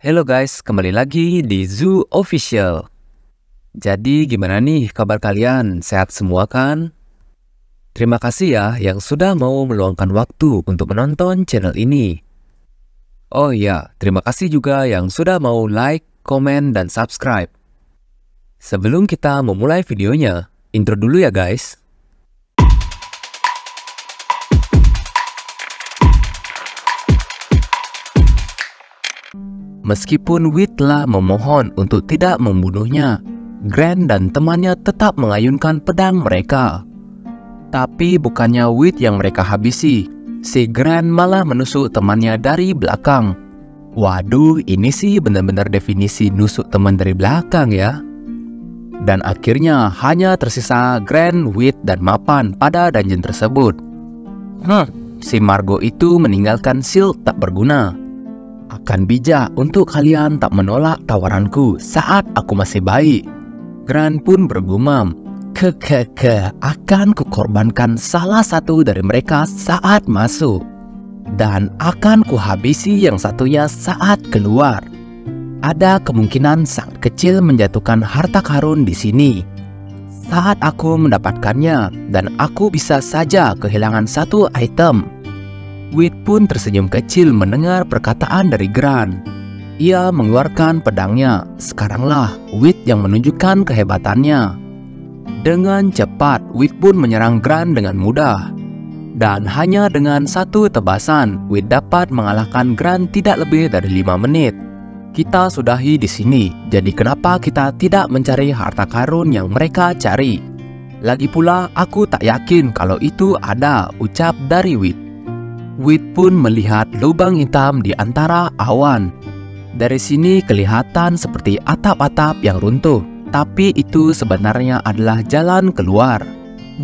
Hello guys, kembali lagi di Zoo Official. Jadi gimana nih kabar kalian? Sehat semua kan? Terima kasih ya yang sudah mau meluangkan waktu untuk menonton channel ini. Oh iya, terima kasih juga yang sudah mau like, komen, dan subscribe. Sebelum kita memulai videonya, intro dulu ya guys. Meskipun Wheat telah memohon untuk tidak membunuhnya, Grant dan temannya tetap mengayunkan pedang mereka. Tapi bukannya Wheat yang mereka habisi, si Grant malah menusuk temannya dari belakang. Waduh, ini sih benar-benar definisi nusuk teman dari belakang ya. Dan akhirnya hanya tersisa Grant, Wheat, dan Mapan pada dungeon tersebut. Si Margo itu meninggalkan shield tak berguna. Akan bijak untuk kalian tak menolak tawaranku saat aku masih baik. Grant pun bergumam, akan kukorbankan salah satu dari mereka saat masuk. Dan akan kuhabisi yang satunya saat keluar. Ada kemungkinan sangat kecil menjatuhkan harta karun di sini. Saat aku mendapatkannya, dan aku bisa saja kehilangan satu item. Wheat pun tersenyum kecil mendengar perkataan dari Grant. Ia mengeluarkan pedangnya. Sekaranglah Wheat yang menunjukkan kehebatannya. Dengan cepat, Wheat pun menyerang Grant dengan mudah. Dan hanya dengan satu tebasan, Wheat dapat mengalahkan Grant tidak lebih dari 5 menit. Kita sudahi di sini, jadi kenapa kita tidak mencari harta karun yang mereka cari? Lagi pula, aku tak yakin kalau itu ada, ucap dari Wheat. Wheat pun melihat lubang hitam di antara awan. Dari sini kelihatan seperti atap-atap yang runtuh, tapi itu sebenarnya adalah jalan keluar.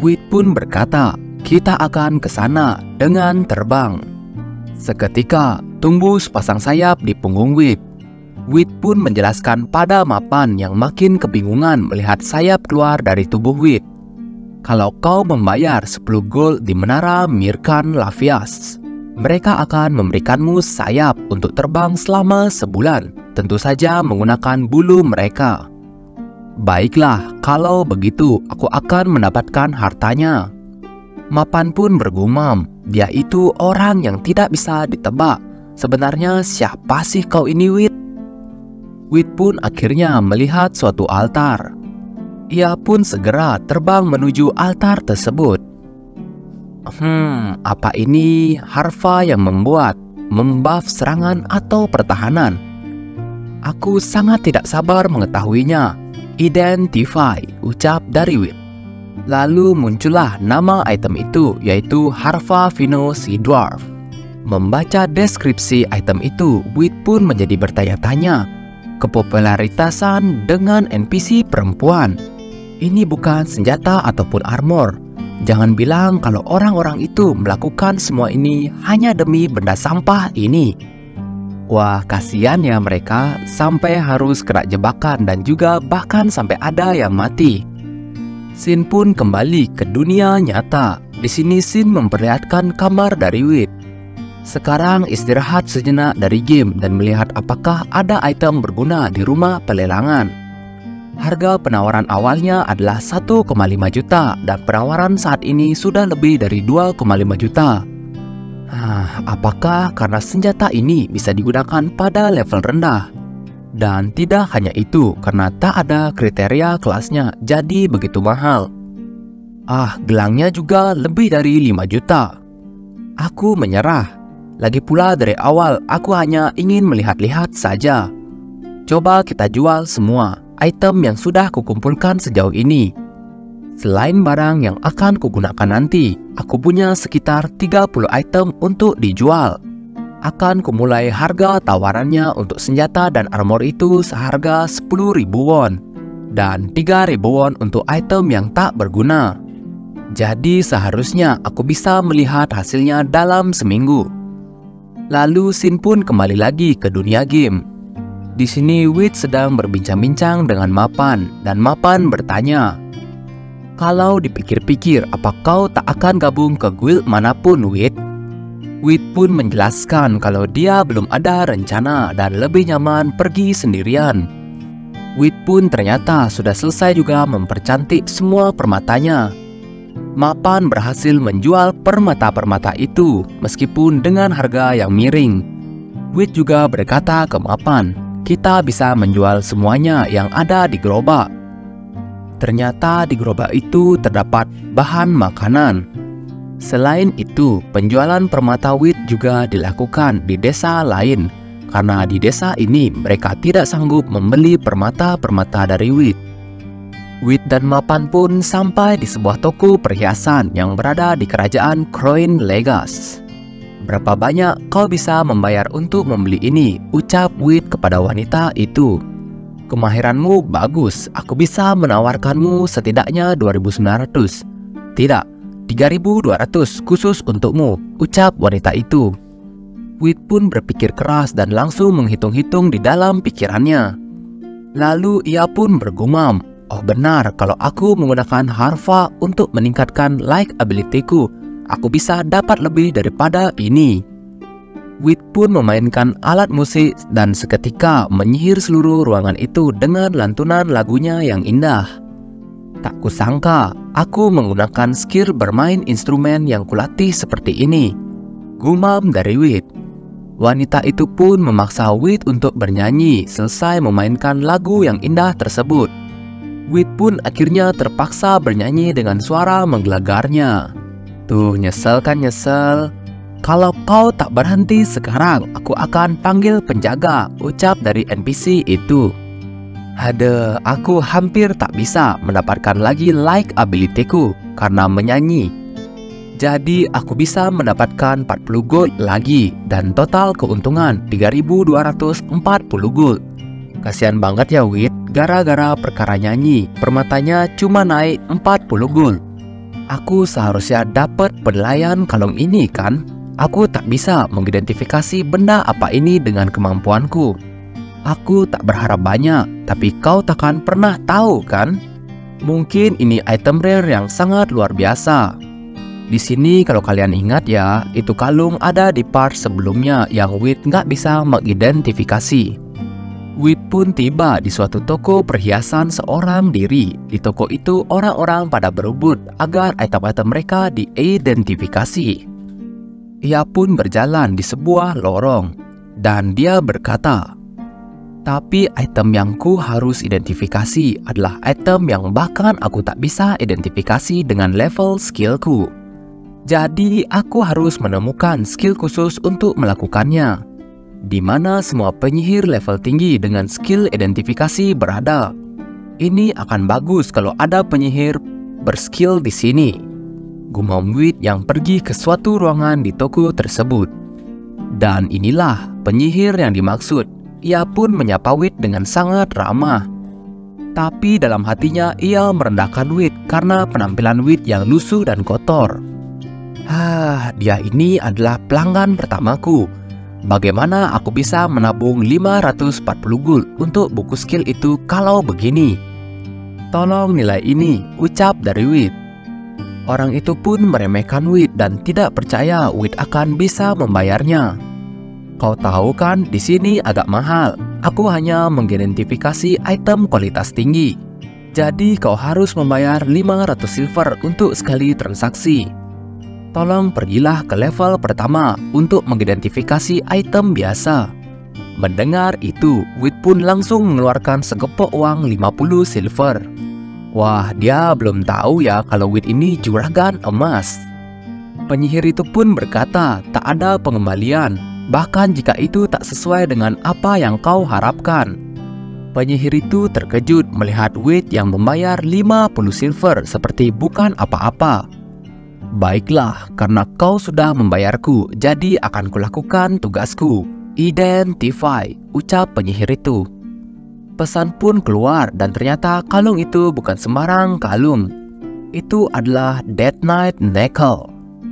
Wheat pun berkata, kita akan ke sana dengan terbang. Seketika, tumbuh sepasang sayap di punggung Wheat. Wheat pun menjelaskan pada Mapan yang makin kebingungan melihat sayap keluar dari tubuh Wheat. Kalau kau membayar 10 gold di menara Mirkan Lafias, mereka akan memberikanmu sayap untuk terbang selama sebulan, tentu saja menggunakan bulu mereka. Baiklah, kalau begitu aku akan mendapatkan hartanya. Mapan pun bergumam, dia itu orang yang tidak bisa ditebak. Sebenarnya siapa sih kau ini, Wheat? Wheat pun akhirnya melihat suatu altar. Ia pun segera terbang menuju altar tersebut. Apa ini harfa yang membuff serangan atau pertahanan? Aku sangat tidak sabar mengetahuinya. Identify, ucap dari Wheat. Lalu muncullah nama item itu, yaitu harfa Vino si Dwarf. Membaca deskripsi item itu, Wheat pun menjadi bertanya-tanya. Kepopularitasan dengan NPC perempuan. Ini bukan senjata ataupun armor. Jangan bilang kalau orang-orang itu melakukan semua ini hanya demi benda sampah ini. Wah, kasihan ya mereka sampai harus kena jebakan dan juga bahkan sampai ada yang mati. Sin pun kembali ke dunia nyata. Di sini Sin memperlihatkan kamar dari Wheat. Sekarang istirahat sejenak dari game dan melihat apakah ada item berguna di rumah pelelangan. Harga penawaran awalnya adalah 1,5 juta dan penawaran saat ini sudah lebih dari 2,5 juta. Apakah karena senjata ini bisa digunakan pada level rendah? Dan tidak hanya itu, karena tak ada kriteria kelasnya, jadi begitu mahal. Gelangnya juga lebih dari 5 juta. Aku menyerah. Lagi pula dari awal aku hanya ingin melihat-lihat saja. Coba kita jual semua item yang sudah kukumpulkan sejauh ini. Selain barang yang akan kugunakan nanti, aku punya sekitar 30 item untuk dijual. Akan kumulai harga tawarannya untuk senjata dan armor itu seharga 10.000 won dan 3.000 won untuk item yang tak berguna. Jadi seharusnya aku bisa melihat hasilnya dalam seminggu. Lalu Sin pun kembali lagi ke dunia game. Di sini Wheat sedang berbincang-bincang dengan Mapan dan Mapan bertanya, kalau dipikir-pikir apa kau tak akan gabung ke guild manapun, Wheat? Wit pun menjelaskan kalau dia belum ada rencana dan lebih nyaman pergi sendirian. Wit pun ternyata sudah selesai juga mempercantik semua permatanya. Mapan berhasil menjual permata-permata itu meskipun dengan harga yang miring. Wit juga berkata ke Mapan, kita bisa menjual semuanya yang ada di gerobak. Ternyata di gerobak itu terdapat bahan makanan. Selain itu, penjualan permata Wit juga dilakukan di desa lain, karena di desa ini mereka tidak sanggup membeli permata-permata dari Wit. Wit dan Mapan pun sampai di sebuah toko perhiasan yang berada di kerajaan Croin Legas. Berapa banyak kau bisa membayar untuk membeli ini? Ucap Wit kepada wanita itu. Kemahiranmu bagus, aku bisa menawarkanmu setidaknya 2.900. Tidak, 3.200 khusus untukmu, ucap wanita itu. Wit pun berpikir keras dan langsung menghitung-hitung di dalam pikirannya. Lalu ia pun bergumam, oh benar, kalau aku menggunakan harfa untuk meningkatkan likability-ku, aku bisa dapat lebih daripada ini. Wit pun memainkan alat musik dan seketika menyihir seluruh ruangan itu dengan lantunan lagunya yang indah. Tak kusangka, aku menggunakan skill bermain instrumen yang kulatih seperti ini, gumam dari Wit. Wanita itu pun memaksa Wit untuk bernyanyi selesai memainkan lagu yang indah tersebut. Wit pun akhirnya terpaksa bernyanyi dengan suara menggelegarnya. Tuh, nyesel kan nyesel? Kalau kau tak berhenti sekarang, aku akan panggil penjaga, ucap dari NPC itu. Ada, aku hampir tak bisa mendapatkan lagi likability-ku karena menyanyi. Jadi aku bisa mendapatkan 40 gold lagi dan total keuntungan 3.240 gold. Kasihan banget ya Wit, gara-gara perkara nyanyi, permatanya cuma naik 40 gold. Aku seharusnya dapat penilaian kalung ini kan? Aku tak bisa mengidentifikasi benda apa ini dengan kemampuanku. Aku tak berharap banyak, tapi kau takkan pernah tahu kan? Mungkin ini item rare yang sangat luar biasa. Di sini kalau kalian ingat ya, itu kalung ada di part sebelumnya yang Wit nggak bisa mengidentifikasi. Wit pun tiba di suatu toko perhiasan seorang diri. Di toko itu orang-orang pada berebut agar item-item mereka diidentifikasi. Ia pun berjalan di sebuah lorong dan dia berkata, tapi item yang ku harus identifikasi adalah item yang bahkan aku tak bisa identifikasi dengan level skillku. Jadi aku harus menemukan skill khusus untuk melakukannya, di mana semua penyihir level tinggi dengan skill identifikasi berada. Ini akan bagus kalau ada penyihir berskill di sini, gumam Wit yang pergi ke suatu ruangan di toko tersebut. Dan inilah penyihir yang dimaksud. Ia pun menyapa Wit dengan sangat ramah. Tapi dalam hatinya ia merendahkan Wit karena penampilan Wit yang lusuh dan kotor. Dia ini adalah pelanggan pertamaku. Bagaimana aku bisa menabung 540 gold untuk buku skill itu kalau begini? Tolong nilai ini, ucap dari Wit. Orang itu pun meremehkan Wit dan tidak percaya Wit akan bisa membayarnya. Kau tahu kan, di sini agak mahal. Aku hanya mengidentifikasi item kualitas tinggi. Jadi kau harus membayar 500 silver untuk sekali transaksi. Tolong pergilah ke level pertama untuk mengidentifikasi item biasa. Mendengar itu, Wit pun langsung mengeluarkan segepok uang 50 silver. Wah, dia belum tahu ya kalau Wit ini juragan emas. Penyihir itu pun berkata, tak ada pengembalian. Bahkan jika itu tak sesuai dengan apa yang kau harapkan. Penyihir itu terkejut melihat Wit yang membayar 50 silver seperti bukan apa-apa. Baiklah, karena kau sudah membayarku, jadi akan kulakukan tugasku. Identify, ucap penyihir itu. Pesan pun keluar dan ternyata kalung itu bukan sembarang kalung. Itu adalah Death Knight Necklace.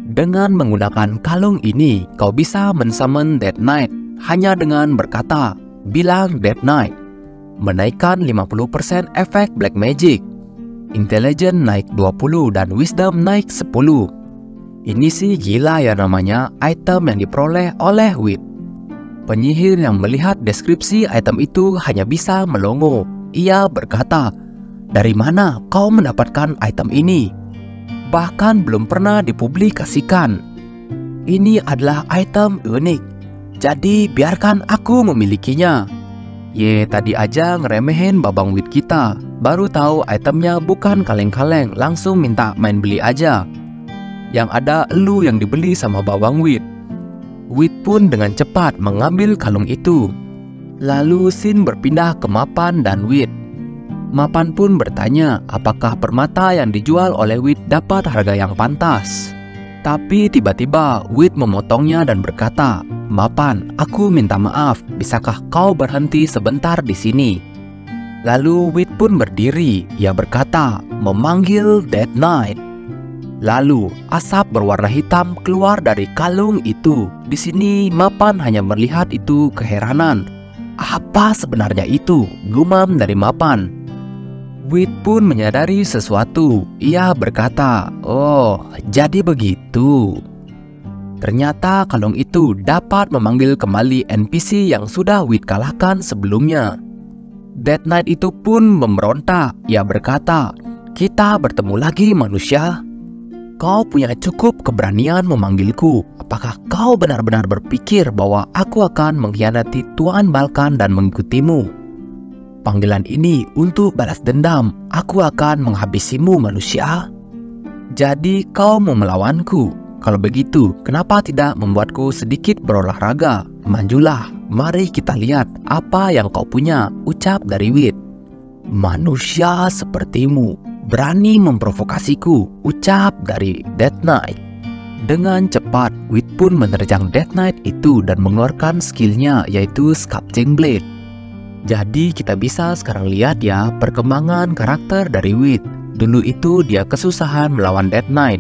Dengan menggunakan kalung ini, kau bisa mensummon Death Knight hanya dengan berkata, bilang Death Knight. Menaikkan 50% efek Black Magic. Intelligence naik 20 dan Wisdom naik 10. Ini sih gila ya namanya item yang diperoleh oleh Wit. Penyihir yang melihat deskripsi item itu hanya bisa melongo. Ia berkata, "Dari mana kau mendapatkan item ini? Bahkan belum pernah dipublikasikan. Ini adalah item unik. Jadi biarkan aku memilikinya." Ye, tadi aja ngeremehin babang Wit kita. Baru tahu itemnya bukan kaleng-kaleng, langsung minta main beli aja. Yang ada elu yang dibeli sama babang Wit. Wit pun dengan cepat mengambil kalung itu. Lalu Sin berpindah ke Mapan dan Wit. Mapan pun bertanya apakah permata yang dijual oleh Wit dapat harga yang pantas. Tapi tiba-tiba Wit memotongnya dan berkata, "Mapan, aku minta maaf, bisakah kau berhenti sebentar di sini?" Lalu Wit pun berdiri. Ia berkata, memanggil Dead Knight. Lalu asap berwarna hitam keluar dari kalung itu. Di sini Mapan hanya melihat itu keheranan. Apa sebenarnya itu? Gumam dari Mapan. Wit pun menyadari sesuatu. Ia berkata, "Oh, jadi begitu." Ternyata kalung itu dapat memanggil kembali NPC yang sudah Wit kalahkan sebelumnya. Dead Knight itu pun memberontak. Ia berkata, "Kita bertemu lagi manusia. Kau punya cukup keberanian memanggilku. Apakah kau benar-benar berpikir bahwa aku akan mengkhianati Tuan Balkan dan mengikutimu? Panggilan ini untuk balas dendam. Aku akan menghabisimu manusia. Jadi kau mau melawanku? Kalau begitu, kenapa tidak membuatku sedikit berolahraga? Majulah, mari kita lihat apa yang kau punya," ucap dari Wit. "Manusia sepertimu berani memprovokasiku," ucap dari Dead Knight. Dengan cepat, Wit pun menerjang Dead Knight itu dan mengeluarkan skillnya, yaitu Sculpting Blade. Jadi kita bisa sekarang lihat ya perkembangan karakter dari Wit. Dulu itu dia kesusahan melawan Dead Knight,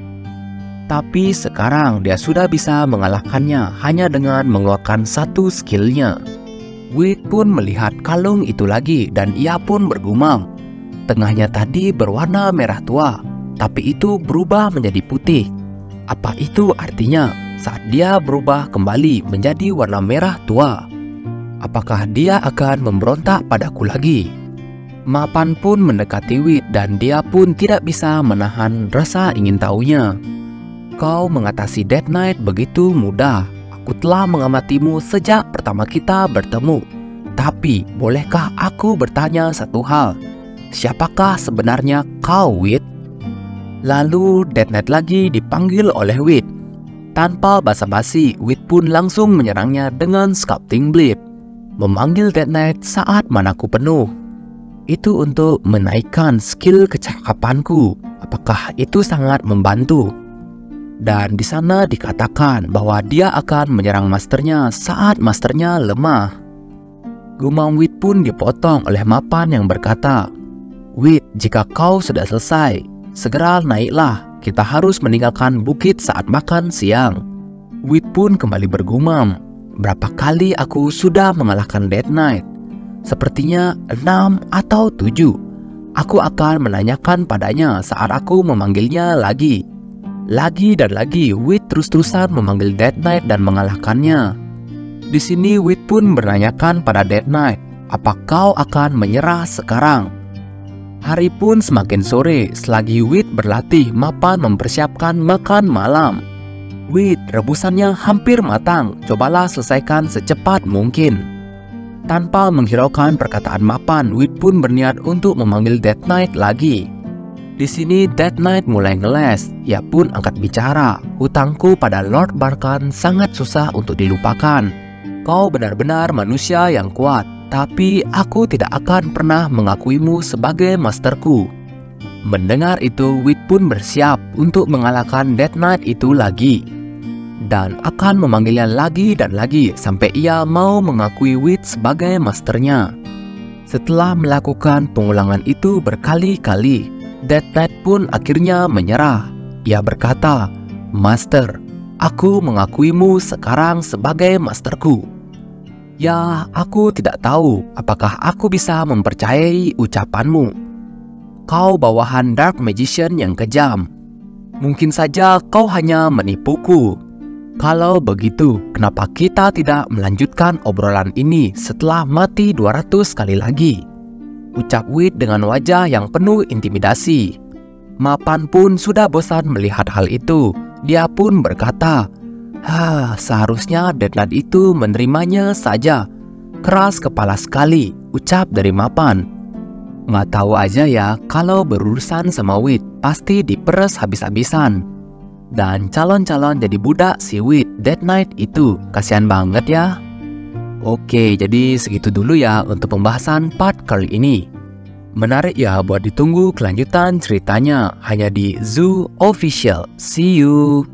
tapi sekarang dia sudah bisa mengalahkannya hanya dengan mengeluarkan satu skillnya. Wit pun melihat kalung itu lagi dan ia pun bergumam. Tengahnya tadi berwarna merah tua, tapi itu berubah menjadi putih. Apa itu artinya saat dia berubah kembali menjadi warna merah tua? Apakah dia akan memberontak padaku lagi? Mapan pun mendekati Wit dan dia pun tidak bisa menahan rasa ingin tahunya. "Kau mengatasi Dead Knight begitu mudah. Aku telah mengamatimu sejak pertama kita bertemu. Tapi bolehkah aku bertanya satu hal? Siapakah sebenarnya kau, Wit?" Lalu Dead Knight lagi dipanggil oleh Wit. Tanpa basa-basi, Wit pun langsung menyerangnya dengan Sculpting Blade. Memanggil Dead Knight saat manaku penuh. Itu untuk menaikkan skill kecakapanku. Apakah itu sangat membantu? Dan di sana dikatakan bahwa dia akan menyerang masternya saat masternya lemah. Gumam Wit pun dipotong oleh Mapan yang berkata, "Wit, jika kau sudah selesai, segera naiklah. Kita harus meninggalkan bukit saat makan siang." Wit pun kembali bergumam, "Berapa kali aku sudah mengalahkan Dead Knight? Sepertinya 6 atau 7. Aku akan menanyakan padanya saat aku memanggilnya lagi." Lagi dan lagi Wit terus-terusan memanggil Dead Knight dan mengalahkannya. Di sini Wit pun menanyakan pada Dead Knight, "Apa kau akan menyerah sekarang?" Hari pun semakin sore. Selagi Wit berlatih, Mapan mempersiapkan makan malam. "Wit, rebusannya hampir matang. Cobalah selesaikan secepat mungkin." Tanpa menghiraukan perkataan Mapan, Wit pun berniat untuk memanggil Dead Knight lagi. Di sini Dead Knight mulai ngeles. Ia pun angkat bicara, "Hutangku pada Lord Balkan sangat susah untuk dilupakan. Kau benar-benar manusia yang kuat, tapi aku tidak akan pernah mengakuimu sebagai masterku." Mendengar itu, Wit pun bersiap untuk mengalahkan Dead Knight itu lagi, dan akan memanggilnya lagi dan lagi sampai ia mau mengakui Wit sebagai masternya. Setelah melakukan pengulangan itu berkali-kali, Dead Knight pun akhirnya menyerah. Ia berkata, "Master, aku mengakuimu sekarang sebagai masterku." Ya, aku tidak tahu apakah aku bisa mempercayai ucapanmu. Kau bawahan Dark Magician yang kejam. Mungkin saja kau hanya menipuku. Kalau begitu, kenapa kita tidak melanjutkan obrolan ini setelah mati 200 kali lagi? Ucap Wit dengan wajah yang penuh intimidasi. Mapan pun sudah bosan melihat hal itu. Dia pun berkata, seharusnya Dead Knight itu menerimanya saja. Keras kepala sekali, ucap dari Mapan. Nggak tahu aja ya, kalau berurusan sama Wit, pasti diperes habis-habisan. Dan calon-calon jadi budak si Wit, Dead Knight itu, kasihan banget ya. Oke, jadi segitu dulu ya untuk pembahasan part kali ini. Menarik ya buat ditunggu kelanjutan ceritanya hanya di Zoo Official. See you!